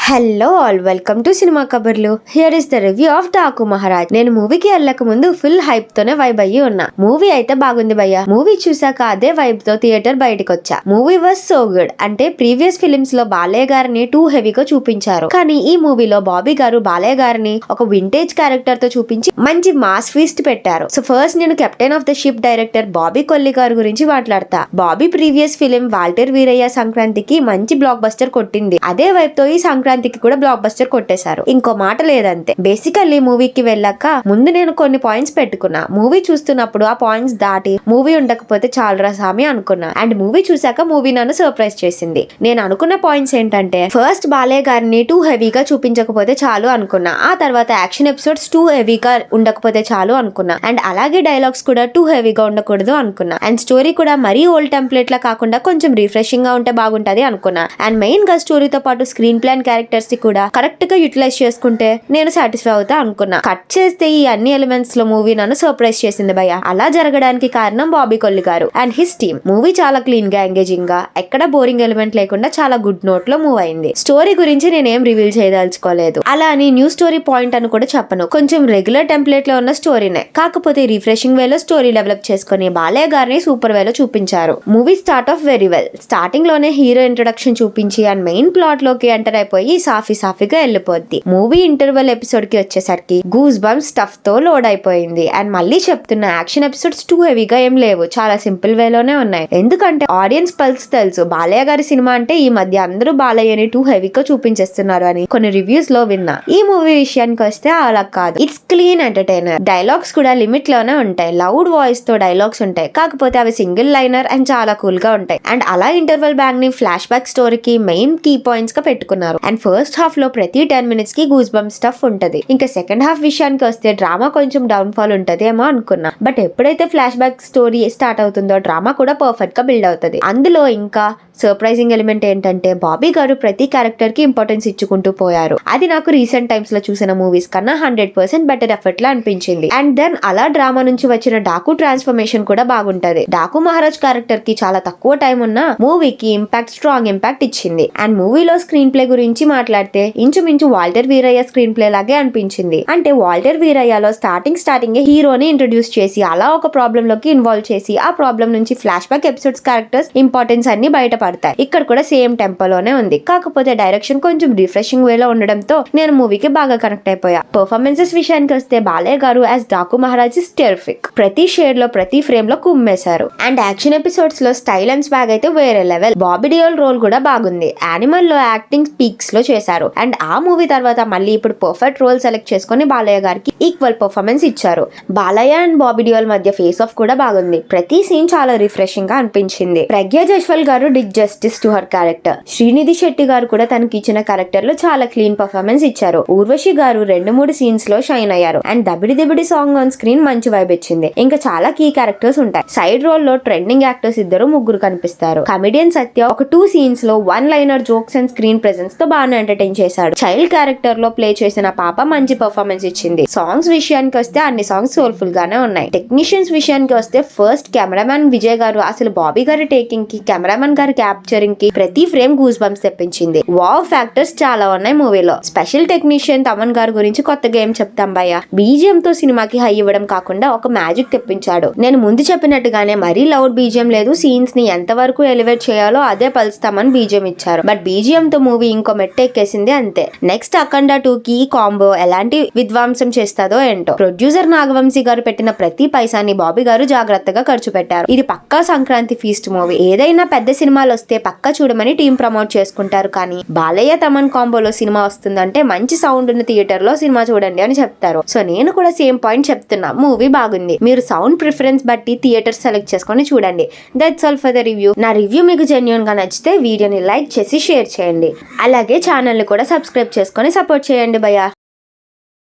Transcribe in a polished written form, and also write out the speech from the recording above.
Hello all, welcome to cinema కబర్లు. Here is the review of Daku Maharaj. నేను మూవీకి వెళ్ళక ముందు ఫుల్ హైప్ తోనే వైబ్ అయ్యి ఉన్నా. మూవీ అయితే బాగుంది భయ్య. మూవీ చూసాక అదే వైబ్ తో థియేటర్ బయటకు వచ్చా. Movie was so good. అంటే ప్రీవియస్ ఫిలిమ్స్ లో బాలయ్య గారిని టూ హెవీగా చూపించారు, కానీ ఈ మూవీలో బాబీ గారు బాలయ్య గారిని ఒక వింటేజ్ క్యారెక్టర్ తో చూపించి మంచి మాస్ ఫీస్ట్ పెట్టారు. సో ఫస్ట్ నేను captain of the ship director Bobby Kolli గారి గురించి మాట్లాడతా. బాబీ ప్రీవియస్ ఫిలిం వాల్టర్ వీరయ్య సంక్రాంతికి మంచి బ్లాక్ బస్టర్ కొట్టింది. అదే వైబ్ తో ఈ సంక్రాంతికి కూడా బ్లాక్ బస్టర్ కొట్టేశారు. ఇంకో మాట లేదంతే. బేసికల్లీ మూవీకి వెళ్ళాక ముందు నేను కొన్ని పాయింట్స్ పెట్టుకున్నా. మూవీ చూస్తున్నప్పుడు ఆ పాయింట్స్ దాటి మూవీ ఉండకపోతే చాలరా సామి అనుకున్నా. అండ్ మూవీ చూసాక మూవీ నన్ను సర్ప్రైజ్ చేసింది. నేను అనుకున్న పాయింట్స్ ఏంటంటే, ఫస్ట్ బాలయ్య గారిని టూ హెవీగా చూపించకపోతే చాలు అనుకున్నా. ఆ తర్వాత యాక్షన్ ఎపిసోడ్స్ టూ హెవీగా ఉండకపోతే చాలు అనుకున్నా. అండ్ అలాగే డైలాగ్స్ కూడా టూ హెవీగా ఉండకూడదు అనుకున్నా. అండ్ స్టోరీ కూడా మరీ ఓల్డ్ టెంప్లెట్ లా కాకుండా కొంచెం రిఫ్రెషింగ్ గా ఉంటే బాగుంటది అనుకున్నా. అండ్ మెయిన్ గా స్టోరీతో పాటు స్క్రీన్ ప్లే అండ్ క్యారెక్టర్స్ ని కూడా కరెక్ట్ గా యూటిలైజ్ చేసుకుంటే నేను సాటిస్ఫై అవుతా అనుకున్నా. కట్ చేస్తే ఈ అన్ని ఎలిమెంట్స్ లో మూవీ నన్ను సర్ప్రైజ్ చేసింది భయ్య. అలా జరగడానికి కారణం బాబీ కొల్లి గారు అండ్ హిస్ టీమ్. మూవీ చాలా క్లీన్ గా, ఎంగేజింగ్ గా, ఎక్కడ బోరింగ్ ఎలిమెంట్ లేకుండా చాలా గుడ్ నోట్ లో మూవ్ అయింది. స్టోరీ గురించి నేనేం రివీల్ చేయదలుచుకోలేదు. అలా అని న్యూ స్టోరీ పాయింట్ అని కూడా చెప్పను. కొంచెం రెగ్యులర్ టెంప్లెట్ లో ఉన్న స్టోరీనే, కాకపోతే రిఫ్రెషింగ్ వేలో స్టోరీ డెవలప్ చేసుకుని బాలయ్య గారిని సూపర్ వేలో చూపించారు. Movie start of very well. Starting లోనే హీరో ఇంట్రొడక్షన్ చూపించి అండ్ మెయిన్ ప్లాట్ లోకి ఎంటర్ అయిపోయి సాఫీగా వెళ్ళిపోద్ది. మూవీ ఇంటర్వెల్ ఎపిసోడ్ కి వచ్చేసరికి గూస్ బంప్స్ స్టఫ్ తో లోడ్ అయిపోయింది. అండ్ మళ్ళీ చెప్తున్నా, యాక్షన్ ఎపిసోడ్స్ టూ హెవీగా ఏం లేవు, చాలా సింపుల్ వేలోనే ఉన్నాయి. ఎందుకంటే ఆడియన్స్ పల్స్ తెలుసు. బాలయ్య గారి సినిమా అంటే ఈ మధ్య అందరూ బాలయ్యని టూ హెవీగా చూపించేస్తున్నారు అని కొన్ని రివ్యూస్ లో విన్నా. ఈ మూవీ విషయానికి వస్తే అలా కాదు. It's clean entertainer. డైలాగ్స్ కూడా లిమిట్ లోనే ఉంటాయి. లౌడ్ వాయిస్ తో డైలాగ్స్ ఉంటాయి, కాకపోతే అవి సింగిల్ లైనర్ అండ్ చాలా కూల్ గా ఉంటాయి. అండ్ అలా ఇంటర్వెల్ బ్యాంక్ ని ఫ్లాష్ బ్యాక్ స్టోరీకి మెయిన్ కీ పాయింట్స్ గా పెట్టుకున్నారు. అండ్ ఫస్ట్ హాఫ్ లో ప్రతి 10 minutes కి గూస్ బంప్ స్టఫ్ ఉంటది. ఇంకా సెకండ్ హాఫ్ విషయానికి వస్తే డ్రామా కొంచెం డౌన్ ఫాల్ ఉంటది ఏమో అనుకున్నా. బట్ ఎప్పుడైతే ఫ్లాష్ బ్యాక్ స్టోరీ స్టార్ట్ అవుతుందో డ్రామా కూడా పర్ఫెక్ట్ గా బిల్డ్ అవుతుంది. అందులో ఇంకా సర్ప్రైజింగ్ ఎలిమెంట్ ఏంటంటే, బాబీ గారు ప్రతి క్యారెక్టర్ కి ఇంపార్టెన్స్ ఇచ్చుకుంటూ పోయారు. అది నాకు రీసెంట్ టైమ్స్ లో చూసిన మూవీస్ కన్నా 100% బెటర్ ఎఫర్ట్ లా అనిపించింది. అండ్ దెన్ అలా డ్రామా నుంచి వచ్చిన డాకు ట్రాన్స్ఫర్మేషన్ కూడా బాగుంటది. డాకు మహారాజ్ క్యారెక్టర్ కి చాలా తక్కువ టైం ఉన్నా మూవీకి స్ట్రాంగ్ ఇంపాక్ట్ ఇచ్చింది. అండ్ మూవీలో స్క్రీన్ ప్లే గురించి మాట్లాడితే ఇంచుమించు వాల్టర్ వీరయ్య స్క్రీన్ ప్లే లాగే అనిపించింది. అంటే వాల్టర్ వీరయ్యలో స్టార్టింగ్ హీరోని ఇంట్రొడ్యూస్ చేసి అలా ఒక ప్రాబ్లం లోకి ఇన్వాల్వ్ చేసి ఆ ప్రాబ్లం నుంచి flash back episodes characters importance అన్ని బయటపడతాయి. ఇక్కడ కూడా సేమ్ టెంపోలోనే ఉంది, కాకపోతే డైరెక్షన్ కొంచెం రిఫ్రెషింగ్ వేలో ఉండడంతో నేను మూవీకి బాగా కనెక్ట్ అయిపోయా. పర్ఫార్మెన్సెస్ విషయానికి వస్తే బాలయ్య గారు as Daaku Maharaj is terrific. ప్రతి షేడ్ లో ప్రతి ఫ్రేమ్ లో కుమ్మేశారు. అండ్ యాక్షన్ ఎపిసోడ్స్ లో స్టైల్ అండ్ స్వాగ్ అయితే వేరే లెవెల్. బాబీ డియోల్ రోల్ కూడా బాగుంది. యానిమల్ లో యాక్టింగ్ పీక్స్ లో చేశారు. అండ్ ఆ మూవీ తర్వాత మళ్ళీ ఇప్పుడు పర్ఫెక్ట్ రోల్ సెలెక్ట్ చేసుకుని బాలయ్య గారికి ఈక్వల్ పర్ఫార్మెన్స్ ఇచ్చారు. బాలయ్య అండ్ బాబీ డియోల్ మధ్య ఫేస్ ఆఫ్ కూడా బాగుంది. ప్రతి సీన్ చాలా రిఫ్రెషింగ్ గా అనిపించింది. ప్రజ్ఞా జైస్వాల్ గారు did justice to her character. Srinidhi Shetty గారు కూడా తనకి ఇచ్చిన క్యారెక్టర్ లో చాలా క్లీన్ పర్ఫార్మెన్స్ ఇచ్చారు. ఊర్వశి గారు 2-3 సీన్స్ లో షైన్ అయ్యారు. అండ్ దబిడి సాంగ్ ఆన్ స్క్రీన్ మంచి వైబ్ ఇచ్చింది. ఇంకా చాలా కీ క్యారెక్టర్స్ ఉంటాయి. సైడ్ రోల్ లో ట్రెండింగ్ యాక్టర్స్ 2-3 కనిపిస్తారు. కమెడియన్ సత్య ఒక 2 సీన్స్ లో 1 liner jokes and screen presence తో బాగా ఎంటర్టైన్ చేశాడు. చైల్డ్ క్యారెక్టర్ లో ప్లే చేసిన పాప మంచి పర్ఫార్మెన్స్ ఇచ్చింది. సాంగ్స్ విషయానికి వస్తే అన్ని సాంగ్స్ సోల్ఫుల్ గానే ఉన్నాయి. టెక్నీషియన్స్ విషయానికి వస్తే ఫస్ట్ కెమెరామెన్ విజయ్ గారు అసలు బాబీ గారి టేకింగ్ కి, కెమెరామెన్ గారి క్యాప్చరింగ్ కి ప్రతి ఫ్రేమ్ గూస్ బంప్స్ తెప్పించింది. వావ్ ఫ్యాక్టర్స్ చాలా ఉన్నాయి మూవీలో. స్పెషల్ టెక్నీషియన్ తమన్ గారి గురించి కొత్తగా ఏం చెప్తాం భయ్య. బీజిఎం తో సినిమాకి హై ఇవ్వడం కాకుండా ఒక మ్యాజిక్ తెప్పించాడు. నేను ముందు చెప్పినట్టుగానే మరీ లౌడ్ బీజిఎం లేదు. సీన్స్ ని ఎంత వరకు ఎలివేట్ చేయాలో అదే పలుస్తామని బీజిఎం ఇచ్చారు. బట్ బీజిఎం తో మూవీ ఇంకో మెట్టు ఎక్కేసింది అంతే. నెక్స్ట్ అఖండ 2 కి కాంబో ఎలాంటి విధ్వంసం చేస్తాదో ఏంటో. ప్రొడ్యూసర్ నాగవంశీ గారు పెట్టిన ప్రతి పైసాని బాబీ గారు జాగ్రత్తగా ఖర్చు పెట్టారు. ఇది పక్కా సంక్రాంతి ఫీస్ట్ మూవీ. ఏదైనా పెద్ద సినిమాలు వస్తే పక్కా చూడమని టీం ప్రమోట్ చేసుకుంటారు, కానీ బాలయ్య తమన్ కాంబోలో సినిమా వస్తుందంటే మంచి సౌండ్ ఉన్న థియేటర్ లో సినిమా చూడండి అని చెప్తారు. సో నేను కూడా సేమ్ పాయింట్ చెప్తున్నా. మూవీ బాగుంది. మీరు సౌండ్ ప్రిఫరెన్స్ బట్టి థియేటర్ సెలెక్ట్ చేసుకొని చూడండి. That's all for the review. నా రివ్యూ మీకు జెన్యూన్ గా నచ్చితే వీడియోని లైక్ చేసి షేర్ చేయండి. అలాగే ఛానల్ ని కూడా సబ్స్క్రైబ్ చేసుకొని సపోర్ట్ చేయండి భయ్యా.